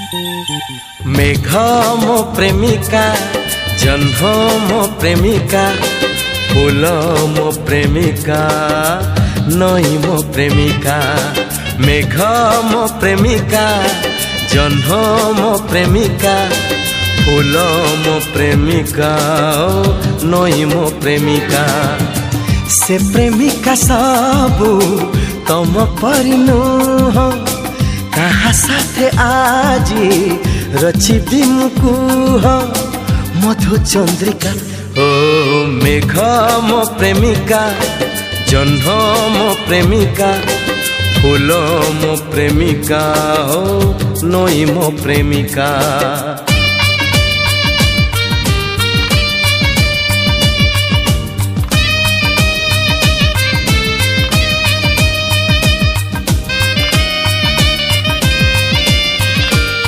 मेघ मो प्रेमिका, जह्न मो प्रेमिका, फूल मो प्रेमिका, नई मो प्रेमिका। मेघ मो प्रेमिका, जह्न मो प्रेमिका, फूल मो प्रेमिका, नई मो प्रेमिका। से प्रेमिका सबू तम परि नुह, कहा साथे आजी रचिबी मुकुह। मधु चंद्रिका ओ मेघ मो प्रेमिका, जह्न मो प्रेमिका, फूल मो प्रेमिका, नई मो प्रेमिका।